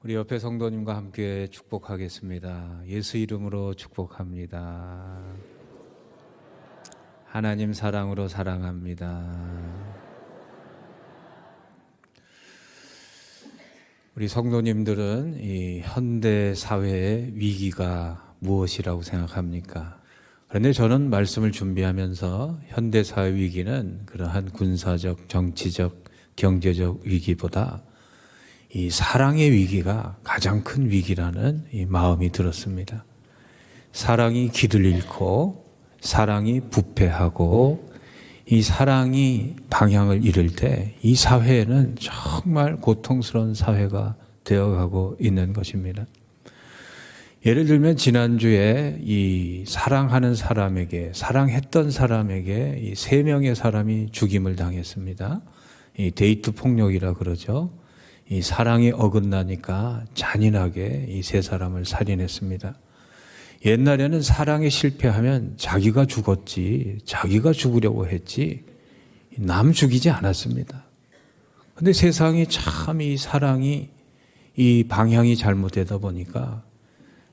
우리 옆에 성도님과 함께 축복하겠습니다. 예수 이름으로 축복합니다. 하나님 사랑으로 사랑합니다. 우리 성도님들은 이 현대 사회의 위기가 무엇이라고 생각합니까? 그런데 저는 말씀을 준비하면서 현대 사회 위기는 그러한 군사적, 정치적, 경제적 위기보다 이 사랑의 위기가 가장 큰 위기라는 이 마음이 들었습니다. 사랑이 길을 잃고 사랑이 부패하고 이 사랑이 방향을 잃을 때 이 사회에는 정말 고통스러운 사회가 되어가고 있는 것입니다. 예를 들면 지난주에 이 사랑하는 사람에게, 사랑했던 사람에게 이 3명의 사람이 죽임을 당했습니다. 이 데이트 폭력이라 그러죠. 이 사랑이 어긋나니까 잔인하게 이 3사람을 살인했습니다. 옛날에는 사랑에 실패하면 자기가 죽었지, 자기가 죽으려고 했지 남 죽이지 않았습니다. 그런데 세상이 참 이 사랑이 이 방향이 잘못되다 보니까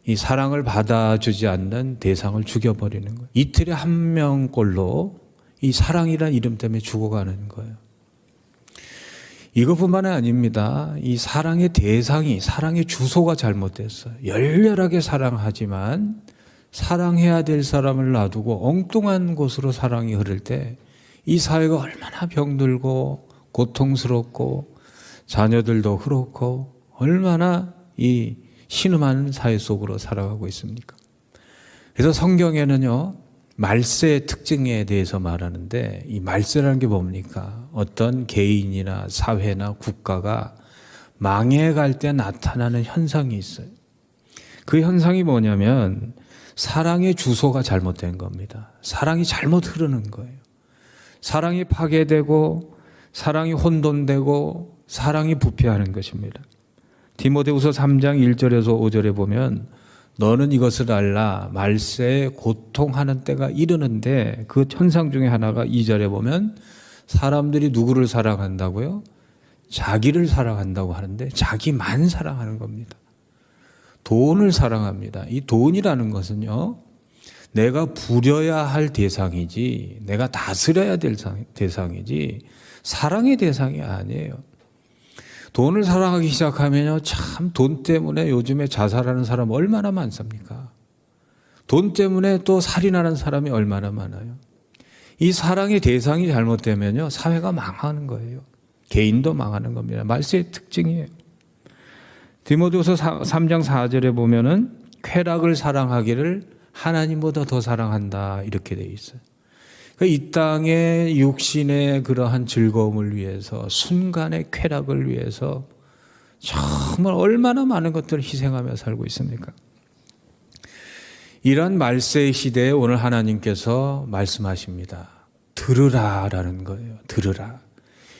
이 사랑을 받아주지 않는 대상을 죽여버리는 거예요. 이틀에 1명꼴로 이 사랑이라는 이름 때문에 죽어가는 거예요. 이것뿐만 아닙니다. 이 사랑의 대상이, 사랑의 주소가 잘못됐어요. 열렬하게 사랑하지만 사랑해야 될 사람을 놔두고 엉뚱한 곳으로 사랑이 흐를 때 이 사회가 얼마나 병들고 고통스럽고 자녀들도 그렇고 얼마나 이 신음하는 사회 속으로 살아가고 있습니까? 그래서 성경에는요, 말세의 특징에 대해서 말하는데 이 말세라는 게 뭡니까? 어떤 개인이나 사회나 국가가 망해갈 때 나타나는 현상이 있어요. 그 현상이 뭐냐면 사랑의 주소가 잘못된 겁니다. 사랑이 잘못 흐르는 거예요. 사랑이 파괴되고 사랑이 혼돈되고 사랑이 부패하는 것입니다. 디모데후서 3장 1절에서 5절에 보면 너는 이것을 알라 말세에 고통하는 때가 이르는데 그 현상 중에 하나가 2절에 보면 사람들이 누구를 사랑한다고요? 자기를 사랑한다고 하는데 자기만 사랑하는 겁니다. 돈을 사랑합니다. 이 돈이라는 것은요, 내가 부려야 할 대상이지 내가 다스려야 될 대상이지 사랑의 대상이 아니에요. 돈을 사랑하기 시작하면요, 참 돈 때문에 요즘에 자살하는 사람 얼마나 많습니까? 돈 때문에 또 살인하는 사람이 얼마나 많아요? 이 사랑의 대상이 잘못되면요, 사회가 망하는 거예요. 개인도 망하는 겁니다. 말세의 특징이에요. 디모데후서 3장 4절에 보면은 쾌락을 사랑하기를 하나님보다 더 사랑한다 이렇게 되어 있어요. 이 땅의 육신의 그러한 즐거움을 위해서, 순간의 쾌락을 위해서 정말 얼마나 많은 것들을 희생하며 살고 있습니까? 이런 말세의 시대에 오늘 하나님께서 말씀하십니다. 들으라라는 거예요. 들으라.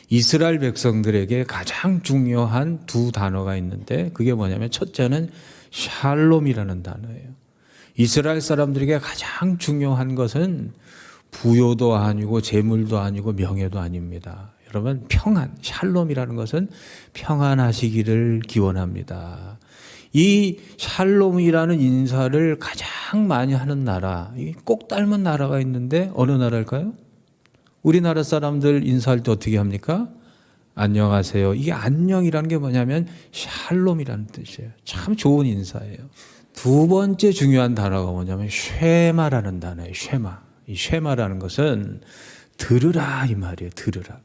이스라엘 백성들에게 가장 중요한 2 단어가 있는데 그게 뭐냐면 첫째는 샬롬이라는 단어예요. 이스라엘 사람들에게 가장 중요한 것은 부요도 아니고 재물도 아니고 명예도 아닙니다. 여러분, 평안, 샬롬이라는 것은 평안하시기를 기원합니다. 이 샬롬이라는 인사를 가장 많이 하는 나라, 꼭 닮은 나라가 있는데 어느 나라일까요? 우리나라 사람들 인사할 때 어떻게 합니까? 안녕하세요. 이게 안녕이라는 게 뭐냐면 샬롬이라는 뜻이에요. 참 좋은 인사예요. 2번째 중요한 단어가 뭐냐면 쉐마라는 단어예요. 쉐마. 이 쉐마라는 것은 들으라 이 말이에요. 들으라.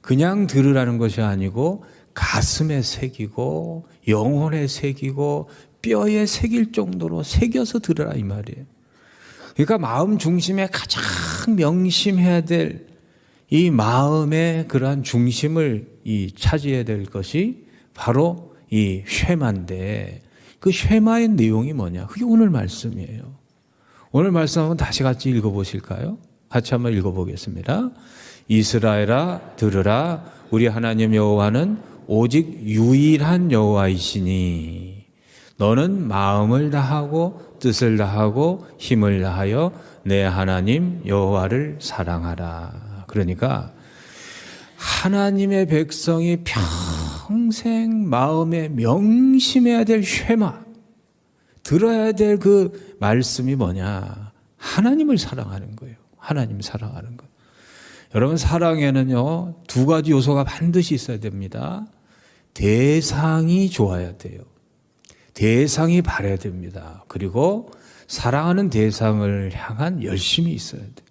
그냥 들으라는 것이 아니고 가슴에 새기고 영혼에 새기고 뼈에 새길 정도로 새겨서 들으라 이 말이에요. 그러니까 마음 중심에 가장 명심해야 될 이 마음의 그러한 중심을 차지해야 될 것이 바로 이 쉐마인데 그 쉐마의 내용이 뭐냐? 그게 오늘 말씀이에요. 오늘 말씀 한번 다시 같이 읽어보실까요? 같이 한번 읽어보겠습니다. 이스라엘아 들으라 우리 하나님 여호와는 오직 유일한 여호와이시니 너는 마음을 다하고 뜻을 다하고 힘을 다하여 내 하나님 여호와를 사랑하라. 그러니까 하나님의 백성이 평생 마음에 명심해야 될 쉐마, 들어야 될 그 말씀이 뭐냐? 하나님을 사랑하는 거예요. 하나님 사랑하는 거. 여러분, 사랑에는요, 두 가지 요소가 반드시 있어야 됩니다. 대상이 좋아야 돼요. 대상이 바라야 됩니다. 그리고 사랑하는 대상을 향한 열심이 있어야 돼요.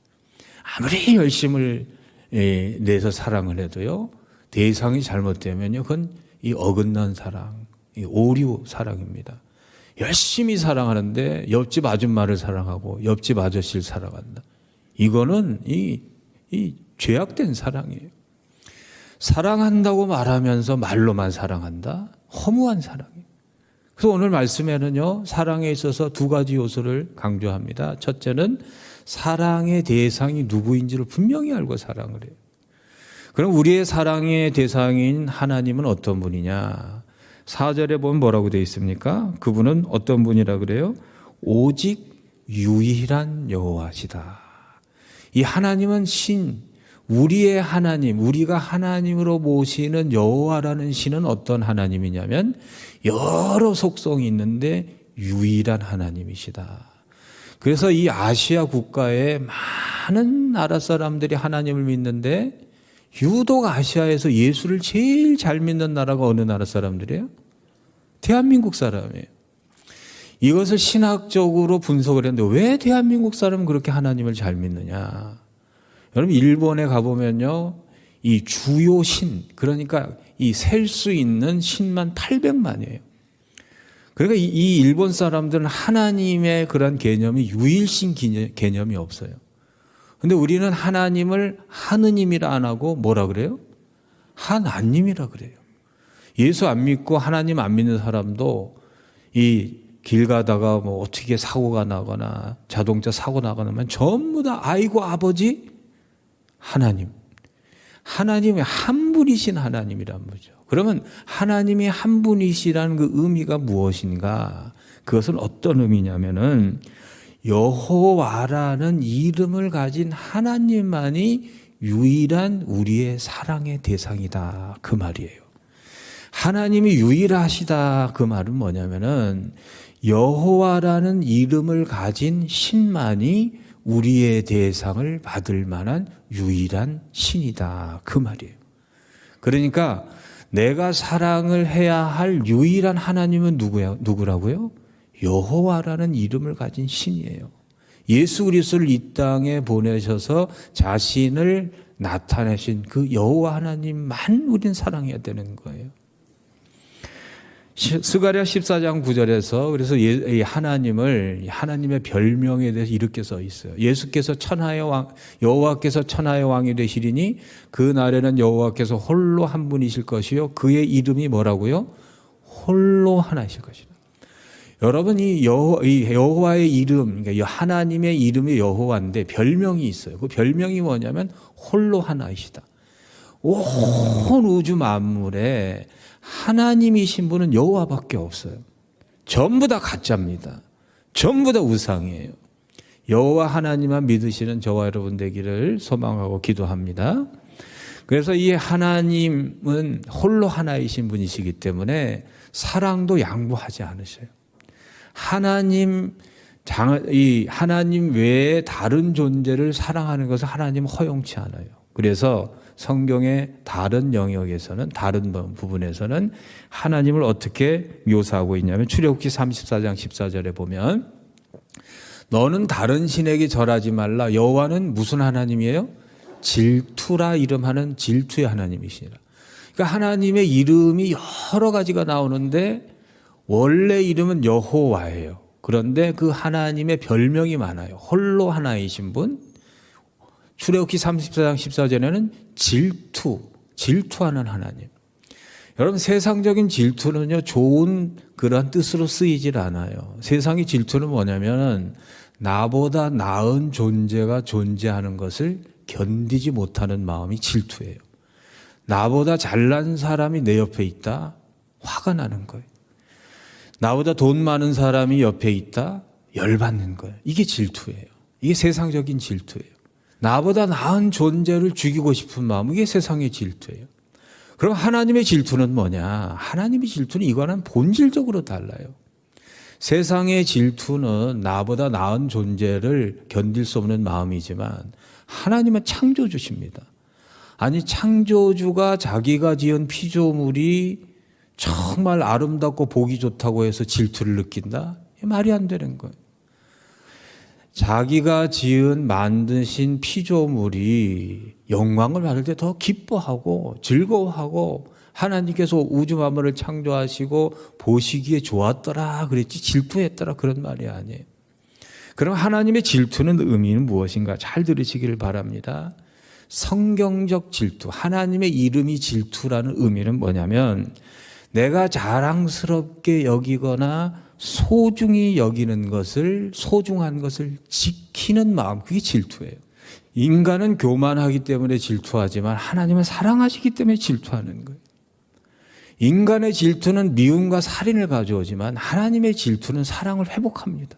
아무리 열심을 내서 사랑을 해도요, 대상이 잘못되면요, 그건 이 어긋난 사랑, 이 오류 사랑입니다. 열심히 사랑하는데 옆집 아줌마를 사랑하고 옆집 아저씨를 사랑한다. 이거는 이 죄악된 사랑이에요. 사랑한다고 말하면서 말로만 사랑한다? 허무한 사랑이에요. 그래서 오늘 말씀에는요, 사랑에 있어서 두 가지 요소를 강조합니다. 첫째는 사랑의 대상이 누구인지를 분명히 알고 사랑을 해요. 그럼 우리의 사랑의 대상인 하나님은 어떤 분이냐? 4절에 보면 뭐라고 되어 있습니까? 그분은 어떤 분이라 그래요? 오직 유일한 여호와시다. 이 하나님은 신, 우리의 하나님, 우리가 하나님으로 모시는 여호와라는 신은 어떤 하나님이냐면 여러 속성이 있는데 유일한 하나님이시다. 그래서 이 아시아 국가에 많은 나라 사람들이 하나님을 믿는데 유독 아시아에서 예수를 제일 잘 믿는 나라가 어느 나라 사람들이에요? 대한민국 사람이에요. 이것을 신학적으로 분석을 했는데 왜 대한민국 사람은 그렇게 하나님을 잘 믿느냐? 여러분, 일본에 가보면요, 이 주요 신, 그러니까 이 셀 수 있는 신만 800만이에요. 그러니까 이 일본 사람들은 하나님의 그런 개념이 유일신 개념이 없어요. 근데 우리는 하나님을 하느님이라 안 하고 뭐라 그래요? 하나님이라 그래요. 예수 안 믿고 하나님 안 믿는 사람도 이 길 가다가 뭐 어떻게 사고가 나거나 자동차 사고 나거나 하면 전부 다 아이고 아버지 하나님. 하나님이 한 분이신 하나님이란 거죠. 그러면 하나님이 한 분이시라는 그 의미가 무엇인가? 그것은 어떤 의미냐면은 여호와라는 이름을 가진 하나님만이 유일한 우리의 사랑의 대상이다. 그 말이에요. 하나님이 유일하시다. 그 말은 뭐냐면은 여호와라는 이름을 가진 신만이 우리의 대상을 받을 만한 유일한 신이다. 그 말이에요. 그러니까 내가 사랑을 해야 할 유일한 하나님은 누구라고요? 여호와라는 이름을 가진 신이에요. 예수 그리스도를 이 땅에 보내셔서 자신을 나타내신 그 여호와 하나님만 우리는 사랑해야 되는 거예요. 스가랴 14장 9절에서 그래서 하나님의 별명에 대해서 이렇게 써 있어요. 예수께서 천하의 왕, 여호와께서 천하의 왕이 되시리니 그 날에는 여호와께서 홀로 한 분이실 것이요 그의 이름이 뭐라고요? 홀로 하나이실 것이다. 여러분, 이 여호와의 이름, 그러니까 하나님의 이름이 여호와인데 별명이 있어요. 그 별명이 뭐냐면 홀로 하나이시다. 온 우주 만물에 하나님이신 분은 여호와밖에 없어요. 전부 다 가짜입니다. 전부 다 우상이에요. 여호와 하나님만 믿으시는 저와 여러분 되기를 소망하고 기도합니다. 그래서 이 하나님은 홀로 하나이신 분이시기 때문에 사랑도 양보하지 않으셔요. 하나님 외에 다른 존재를 사랑하는 것을 하나님은 허용치 않아요. 그래서 성경의 다른 영역에서는, 다른 부분에서는 하나님을 어떻게 묘사하고 있냐면 출애굽기 34장 14절에 보면 너는 다른 신에게 절하지 말라. 여호와는 무슨 하나님이에요? 질투라 이름하는 질투의 하나님이시라. 그러니까 하나님의 이름이 여러 가지가 나오는데 원래 이름은 여호와예요. 그런데 그 하나님의 별명이 많아요. 홀로 하나이신 분. 출애굽기 34장 14절에는 질투하는 하나님. 여러분, 세상적인 질투는요, 좋은 그런 뜻으로 쓰이질 않아요. 세상의 질투는 뭐냐면 나보다 나은 존재가 존재하는 것을 견디지 못하는 마음이 질투예요. 나보다 잘난 사람이 내 옆에 있다? 화가 나는 거예요. 나보다 돈 많은 사람이 옆에 있다? 열받는 거예요. 이게 질투예요. 이게 세상적인 질투예요. 나보다 나은 존재를 죽이고 싶은 마음, 이게 세상의 질투예요. 그럼 하나님의 질투는 뭐냐? 하나님의 질투는 이거는 본질적으로 달라요. 세상의 질투는 나보다 나은 존재를 견딜 수 없는 마음이지만 하나님은 창조주십니다. 아니, 창조주가 자기가 지은 피조물이 정말 아름답고 보기 좋다고 해서 질투를 느낀다? 말이 안 되는 거예요. 자기가 만드신 피조물이 영광을 받을 때 더 기뻐하고 즐거워하고 하나님께서 우주 만물을 창조하시고 보시기에 좋았더라 그랬지 질투했더라 그런 말이 아니에요. 그럼 하나님의 질투는 의미는 무엇인가? 잘 들으시기를 바랍니다. 성경적 질투, 하나님의 이름이 질투라는 의미는 뭐냐면 내가 자랑스럽게 여기거나 소중히 여기는 것을, 소중한 것을 지키는 마음, 그게 질투예요. 인간은 교만하기 때문에 질투하지만 하나님은 사랑하시기 때문에 질투하는 거예요. 인간의 질투는 미움과 살인을 가져오지만 하나님의 질투는 사랑을 회복합니다.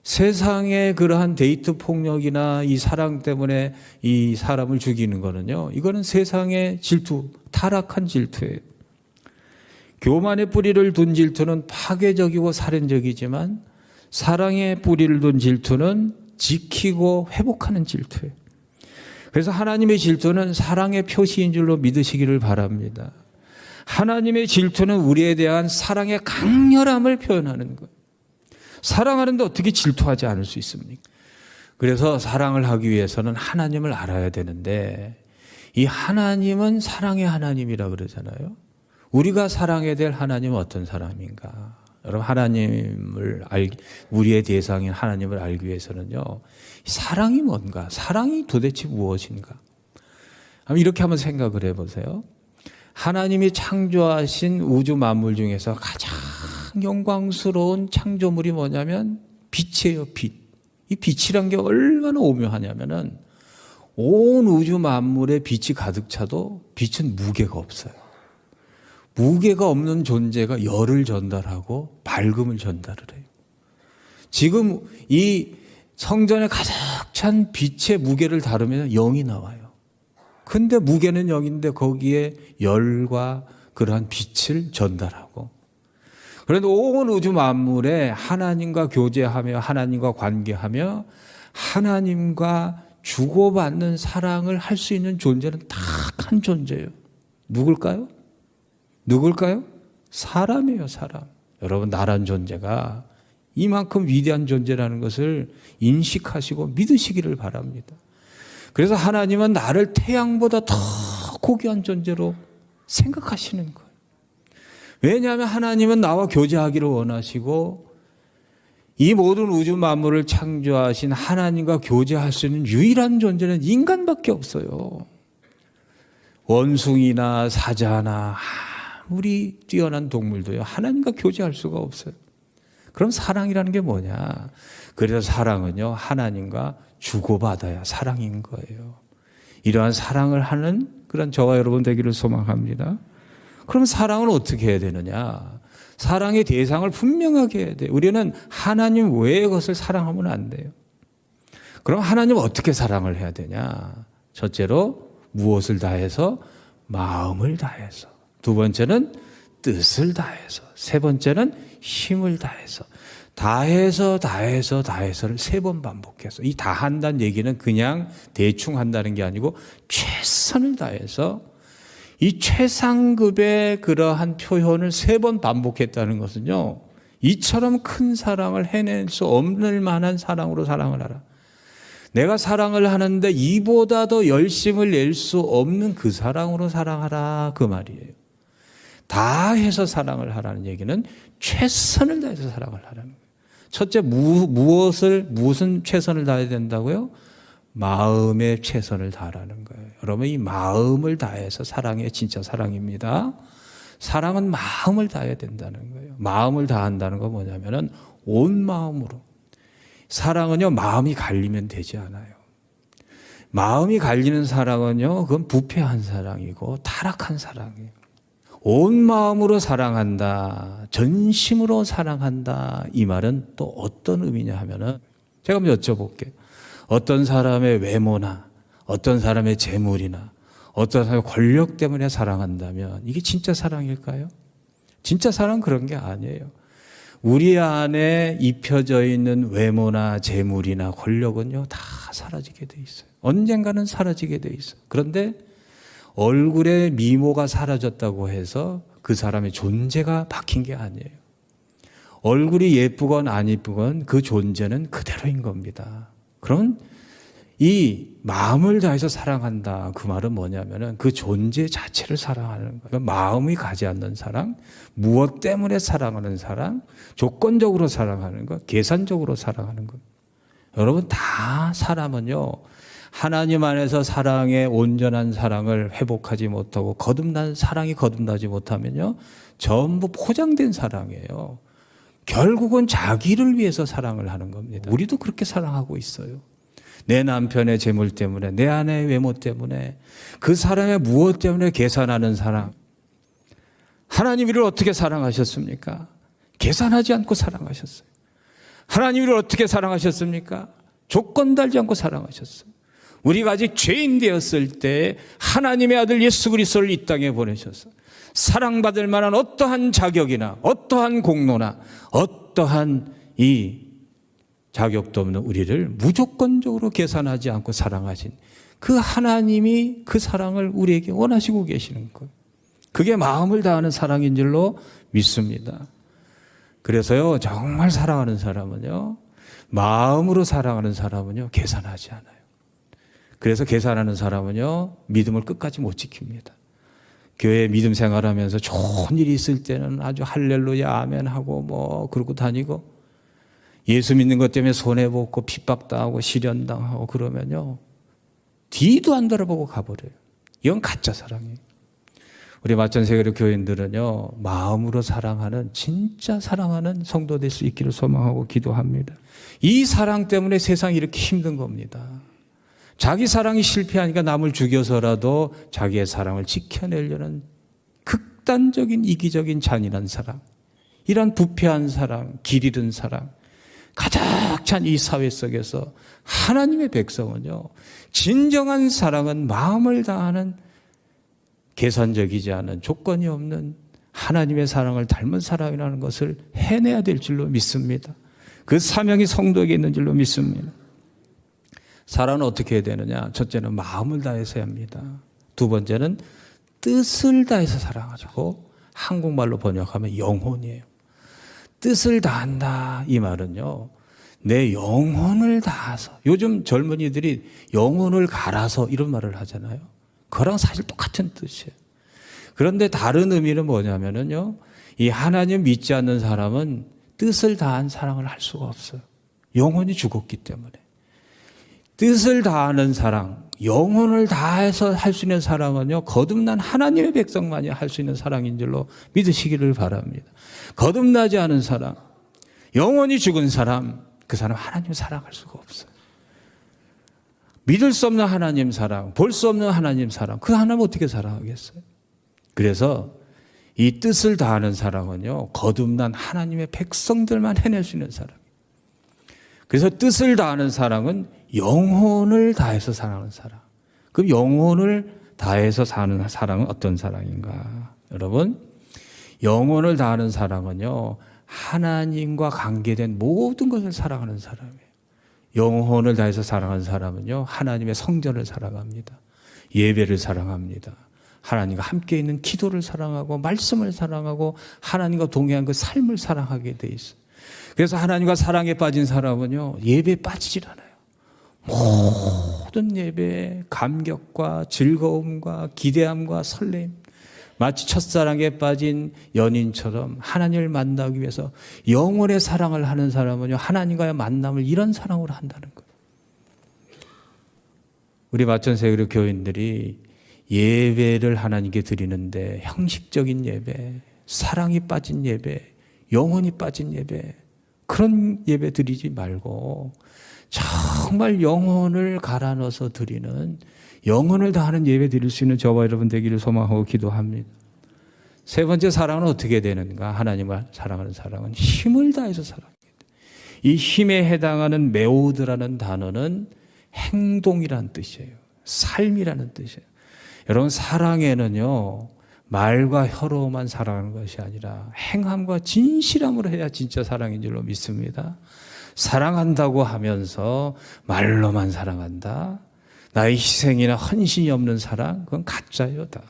세상의 그러한 데이트 폭력이나 이 사랑 때문에 이 사람을 죽이는 거는요, 이거는 세상의 질투, 타락한 질투예요. 교만의 뿌리를 둔 질투는 파괴적이고 살인적이지만 사랑의 뿌리를 둔 질투는 지키고 회복하는 질투예요. 그래서 하나님의 질투는 사랑의 표시인 줄로 믿으시기를 바랍니다. 하나님의 질투는 우리에 대한 사랑의 강렬함을 표현하는 거예요. 사랑하는데 어떻게 질투하지 않을 수 있습니까? 그래서 사랑을 하기 위해서는 하나님을 알아야 되는데 이 하나님은 사랑의 하나님이라 그러잖아요. 우리가 사랑해야 될 하나님은 어떤 사람인가? 여러분, 우리의 대상인 하나님을 알기 위해서는요, 사랑이 뭔가? 사랑이 도대체 무엇인가? 이렇게 한번 생각을 해보세요. 하나님이 창조하신 우주 만물 중에서 가장 영광스러운 창조물이 뭐냐면 빛이에요, 빛. 이 빛이란 게 얼마나 오묘하냐면은 온 우주 만물에 빛이 가득 차도 빛은 무게가 없어요. 무게가 없는 존재가 열을 전달하고 밝음을 전달을 해요. 지금 이 성전에 가득 찬 빛의 무게를 다루면 0이 나와요. 근데 무게는 0인데 거기에 열과 그러한 빛을 전달하고, 그런데 온 우주 만물에 하나님과 교제하며 하나님과 관계하며 하나님과 주고받는 사랑을 할 수 있는 존재는 딱 한 존재예요. 누굴까요? 사람이에요, 사람. 여러분, 나란 존재가 이만큼 위대한 존재라는 것을 인식하시고 믿으시기를 바랍니다. 그래서 하나님은 나를 태양보다 더 고귀한 존재로 생각하시는 거예요. 왜냐하면 하나님은 나와 교제하기를 원하시고 이 모든 우주 만물을 창조하신 하나님과 교제할 수 있는 유일한 존재는 인간밖에 없어요. 원숭이나 사자나 아무리 뛰어난 동물도요, 하나님과 교제할 수가 없어요. 그럼 사랑이라는 게 뭐냐? 그래서 사랑은요, 하나님과 주고받아야 사랑인 거예요. 이러한 사랑을 하는 그런 저와 여러분 되기를 소망합니다. 그럼 사랑은 어떻게 해야 되느냐? 사랑의 대상을 분명하게 해야 돼요. 우리는 하나님 외의 것을 사랑하면 안 돼요. 그럼 하나님 어떻게 사랑을 해야 되냐? 첫째로 무엇을 다해서? 마음을 다해서. 두 번째는 뜻을 다해서. 세 번째는 힘을 다해서. 다해서를 3번 반복해서. 이 다한다는 얘기는 그냥 대충 한다는 게 아니고 최선을 다해서 이 최상급의 그러한 표현을 3번 반복했다는 것은요, 이처럼 큰 사랑을 해낼 수 없는 만한 사랑으로 사랑을 하라. 내가 사랑을 하는데 이보다 더 열심을 낼 수 없는 그 사랑으로 사랑하라, 그 말이에요. 다해서 사랑을 하라는 얘기는 최선을 다해서 사랑을 하라는 거예요. 첫째, 무슨 최선을 다해야 된다고요? 마음에 최선을 다하라는 거예요. 여러분, 이 마음을 다해서 사랑이 진짜 사랑입니다. 사랑은 마음을 다해야 된다는 거예요. 마음을 다한다는 건 뭐냐면은 온 마음으로. 사랑은요, 마음이 갈리면 되지 않아요. 마음이 갈리는 사랑은요, 그건 부패한 사랑이고 타락한 사랑이에요. 온 마음으로 사랑한다, 전심으로 사랑한다, 이 말은 또 어떤 의미냐 하면은, 제가 한번 여쭤볼게요. 어떤 사람의 외모나 어떤 사람의 재물이나 어떤 사람이 권력 때문에 사랑한다면 이게 진짜 사랑일까요? 진짜 사랑은 그런 게 아니에요. 우리 안에 입혀져 있는 외모나 재물이나 권력은요, 다 사라지게 돼 있어요. 언젠가는 사라지게 돼 있어요. 그런데 얼굴에 미모가 사라졌다고 해서 그 사람의 존재가 바뀐 게 아니에요. 얼굴이 예쁘건 안 예쁘건 그 존재는 그대로인 겁니다. 그럼 이 마음을 다해서 사랑한다. 그 말은 뭐냐면은 그 존재 자체를 사랑하는 거예요. 마음이 가지 않는 사랑, 무엇 때문에 사랑하는 사랑, 조건적으로 사랑하는 것, 계산적으로 사랑하는 것. 여러분 다 사람은요, 하나님 안에서 사랑의 온전한 사랑을 회복하지 못하고 사랑이 거듭나지 못하면요, 전부 포장된 사랑이에요. 결국은 자기를 위해서 사랑을 하는 겁니다. 우리도 그렇게 사랑하고 있어요. 내 남편의 재물 때문에, 내 아내의 외모 때문에, 그 사람의 무엇 때문에 계산하는 사랑. 하나님 우리를 어떻게 사랑하셨습니까? 계산하지 않고 사랑하셨어요. 하나님 우리를 어떻게 사랑하셨습니까? 조건 달지 않고 사랑하셨어요. 우리가 아직 죄인 되었을 때 하나님의 아들 예수 그리스도를 이 땅에 보내셔서 사랑받을 만한 어떠한 자격이나 어떠한 공로나 어떠한 이 자격도 없는 우리를 무조건적으로 계산하지 않고 사랑하신 그 하나님이 그 사랑을 우리에게 원하시고 계시는 거예요. 그게 마음을 다하는 사랑인 줄로 믿습니다. 그래서요, 정말 사랑하는 사람은요, 마음으로 사랑하는 사람은요, 계산하지 않아요. 그래서 계산하는 사람은요, 믿음을 끝까지 못 지킵니다. 교회 믿음 생활하면서 좋은 일이 있을 때는 아주 할렐루야 아멘 하고 그러고 다니고, 예수 믿는 것 때문에 손해보고 핍박당하고 시련당하고 그러면요, 뒤도 안 돌아보고 가버려요. 이건 가짜 사랑이에요. 우리 마천세계로 교인들은요, 마음으로 사랑하는, 진짜 사랑하는 성도 될 수 있기를 소망하고 기도합니다. 이 사랑 때문에 세상이 이렇게 힘든 겁니다. 자기 사랑이 실패하니까 남을 죽여서라도 자기의 사랑을 지켜내려는 극단적인 이기적인 잔인한 사랑, 이런 부패한 사랑, 길 잃은 사랑, 가득 찬 이 사회 속에서 하나님의 백성은요, 진정한 사랑은 마음을 다하는, 계산적이지 않은, 조건이 없는 하나님의 사랑을 닮은 사랑이라는 것을 해내야 될 줄로 믿습니다. 그 사명이 성도에게 있는 줄로 믿습니다. 사랑은 어떻게 해야 되느냐? 첫째는 마음을 다해서 해야 합니다. 두 번째는 뜻을 다해서 사랑하고, 한국말로 번역하면 영혼이에요. 뜻을 다한다, 이 말은요, 내 영혼을 다해서. 요즘 젊은이들이 영혼을 갈아서 이런 말을 하잖아요. 그거랑 사실 똑같은 뜻이에요. 그런데 다른 의미는 뭐냐면요, 이 하나님 믿지 않는 사람은 뜻을 다한 사랑을 할 수가 없어요. 영혼이 죽었기 때문에. 뜻을 다하는 사랑, 영혼을 다해서 할 수 있는 사랑은요, 거듭난 하나님의 백성만이 할 수 있는 사랑인 줄로 믿으시기를 바랍니다. 거듭나지 않은 사람, 영혼이 죽은 사람, 그 사람 하나님을 사랑할 수가 없어요. 믿을 수 없는 하나님 사랑, 볼 수 없는 하나님 사랑, 그 하나님 어떻게 사랑하겠어요? 그래서 이 뜻을 다하는 사랑은요, 거듭난 하나님의 백성들만 해낼 수 있는 사랑. 그래서 뜻을 다하는 사랑은 영혼을 다해서 사랑하는 사랑. 그럼 영혼을 다해서 사는 사랑은 어떤 사랑인가? 여러분, 영혼을 다하는 사랑은요, 하나님과 관계된 모든 것을 사랑하는 사람이에요. 영혼을 다해서 사랑하는 사람은요, 하나님의 성전을 사랑합니다. 예배를 사랑합니다. 하나님과 함께 있는 기도를 사랑하고, 말씀을 사랑하고, 하나님과 동행한 그 삶을 사랑하게 돼 있어요. 그래서 하나님과 사랑에 빠진 사람은요, 예배에 빠지질 않아요. 모든 예배에 감격과 즐거움과 기대함과 설렘, 마치 첫사랑에 빠진 연인처럼 하나님을 만나기 위해서 영혼의 사랑을 하는 사람은요, 하나님과의 만남을 이런 사랑으로 한다는 거예요. 우리 마천세계로 교인들이 예배를 하나님께 드리는데 형식적인 예배, 사랑이 빠진 예배, 영혼이 빠진 예배, 그런 예배 드리지 말고 정말 영혼을 갈아 넣어서 드리는, 영혼을 다하는 예배 드릴 수 있는 저와 여러분 되기를 소망하고 기도합니다. 세 번째 사랑은 어떻게 되는가? 하나님을 사랑하는 사랑은 힘을 다해서 사랑해야 돼요. 이 힘에 해당하는 메오드라는 단어는 행동이라는 뜻이에요. 삶이라는 뜻이에요. 여러분, 사랑에는요, 말과 혀로만 사랑하는 것이 아니라 행함과 진실함으로 해야 진짜 사랑인 줄로 믿습니다. 사랑한다고 하면서 말로만 사랑한다, 나의 희생이나 헌신이 없는 사랑, 그건 가짜예요. 다.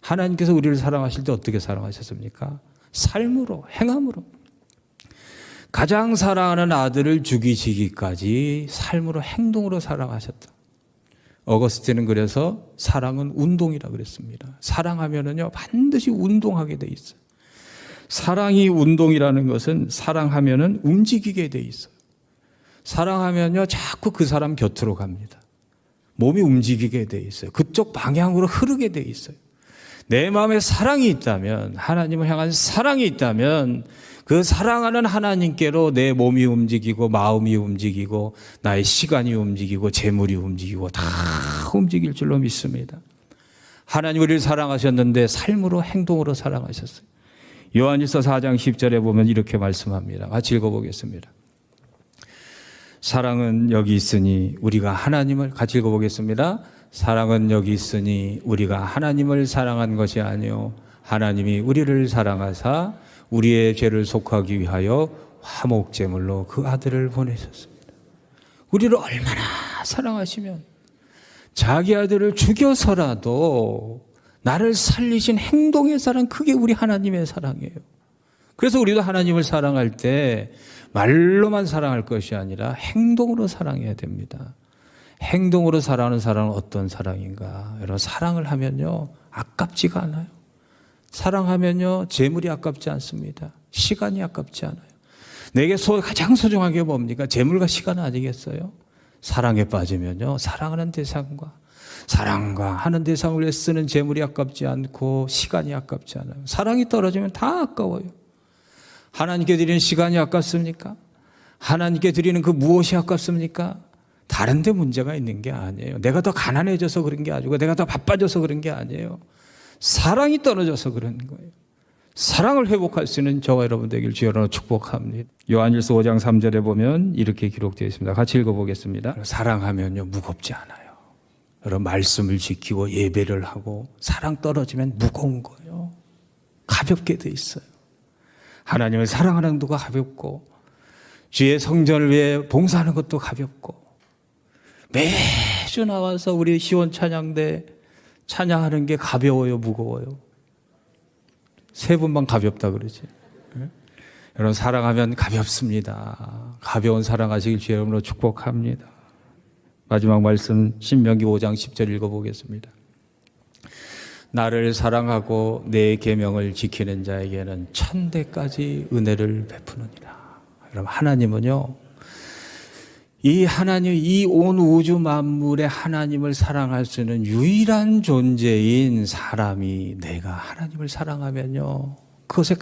하나님께서 우리를 사랑하실 때 어떻게 사랑하셨습니까? 삶으로, 행함으로. 가장 사랑하는 아들을 죽이시기까지 삶으로, 행동으로 사랑하셨다. 어거스틴은 그래서 사랑은 운동이라 그랬습니다. 사랑하면은요, 반드시 운동하게 돼 있어요. 사랑이 운동이라는 것은 사랑하면은 움직이게 돼 있어요. 사랑하면요, 자꾸 그 사람 곁으로 갑니다. 몸이 움직이게 돼 있어요. 그쪽 방향으로 흐르게 돼 있어요. 내 마음에 사랑이 있다면, 하나님을 향한 사랑이 있다면 그 사랑하는 하나님께로 내 몸이 움직이고 마음이 움직이고 나의 시간이 움직이고 재물이 움직이고 다 움직일 줄로 믿습니다. 하나님 우리를 사랑하셨는데 삶으로, 행동으로 사랑하셨어요. 요한일서 4장 10절에 보면 이렇게 말씀합니다. 같이 읽어보겠습니다. 사랑은 여기 있으니 우리가 하나님을, 같이 읽어보겠습니다. 사랑은 여기 있으니 우리가 하나님을 사랑한 것이 아니요 하나님이 우리를 사랑하사 우리의 죄를 속하기 위하여 화목제물로 그 아들을 보내셨습니다. 우리를 얼마나 사랑하시면 자기 아들을 죽여서라도 나를 살리신 행동의 사랑, 그게 우리 하나님의 사랑이에요. 그래서 우리도 하나님을 사랑할 때 말로만 사랑할 것이 아니라 행동으로 사랑해야 됩니다. 행동으로 사랑하는 사랑은 어떤 사랑인가? 여러분, 사랑을 하면요, 아깝지가 않아요. 사랑하면요, 재물이 아깝지 않습니다. 시간이 아깝지 않아요. 내게 가장 소중한 게 뭡니까? 재물과 시간 아니겠어요? 사랑에 빠지면요, 사랑하는 대상과 하는 대상을 위해 쓰는 재물이 아깝지 않고 시간이 아깝지 않아요. 사랑이 떨어지면 다 아까워요. 하나님께 드리는 시간이 아깝습니까? 하나님께 드리는 그 무엇이 아깝습니까? 다른 데 문제가 있는 게 아니에요. 내가 더 가난해져서 그런 게 아니고 내가 더 바빠져서 그런 게 아니에요. 사랑이 떨어져서 그런 거예요. 사랑을 회복할 수 있는 저와 여러분 되길 주여로 축복합니다. 요한일서 5장 3절에 보면 이렇게 기록되어 있습니다. 같이 읽어보겠습니다. 사랑하면요, 무겁지 않아요. 여러분, 말씀을 지키고 예배를 하고 사랑 떨어지면 무거운 거예요. 가볍게 돼 있어요. 하나님을 사랑하는 것도 가볍고 주의 성전을 위해 봉사하는 것도 가볍고 매주 나와서 우리 시원 찬양대 찬양하는 게 가벼워요, 무거워요? 세 분만 가볍다 그러지. 네? 여러분, 사랑하면 가볍습니다. 가벼운 사랑하시길 주의 이름으로 축복합니다. 마지막 말씀 신명기 5장 10절 읽어보겠습니다. 나를 사랑하고 내 계명을 지키는 자에게는 천대까지 은혜를 베푸느니라. 여러분, 하나님은요, 이 온 우주 만물의 하나님을 사랑할 수 있는 유일한 존재인 사람이, 내가 하나님을 사랑하면요, 그것에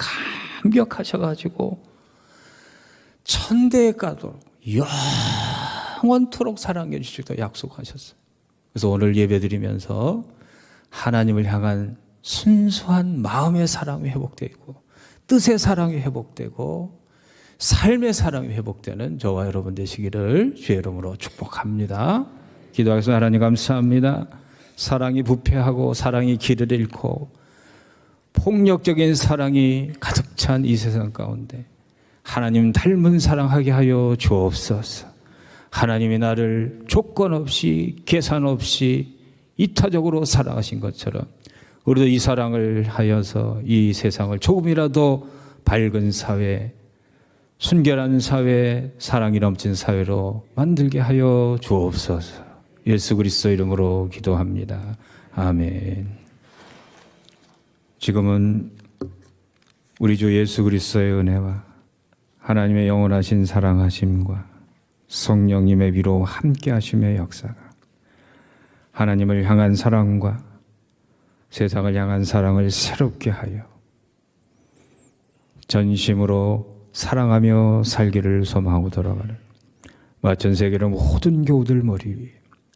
감격하셔가지고 천대에 가도 영원토록 사랑해 주시겠다고 약속하셨어요. 그래서 오늘 예배드리면서 하나님을 향한 순수한 마음의 사랑이 회복되고 뜻의 사랑이 회복되고 삶의 사랑이 회복되는 저와 여러분 되시기를 주의 이름으로 축복합니다. 기도하겠습니다. 하나님 감사합니다. 사랑이 부패하고 사랑이 길을 잃고 폭력적인 사랑이 가득 찬 이 세상 가운데 하나님 닮은 사랑하게 하여 주옵소서. 하나님이 나를 조건 없이 계산 없이 이타적으로 사랑하신 것처럼 우리도 이 사랑을 하여서 이 세상을 조금이라도 밝은 사회, 순결한 사회, 사랑이 넘친 사회로 만들게 하여 주옵소서. 예수 그리스도 이름으로 기도합니다. 아멘. 지금은 우리 주 예수 그리스도의 은혜와 하나님의 영원하신 사랑하심과 성령님의 위로 함께 하심의 역사가 하나님을 향한 사랑과 세상을 향한 사랑을 새롭게 하여 전심으로 사랑하며 살기를 소망하고 돌아가는 전 세계의 모든 교우들 머리 위에,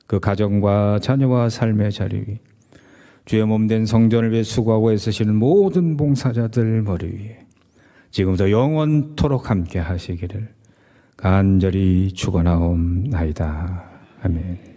그 가정과 자녀와 삶의 자리 위에, 주의 몸된 성전을 위해 수고하고 애쓰시는 모든 봉사자들 머리 위에 지금부터 영원토록 함께 하시기를 간절히 축원하옵나이다. 아멘.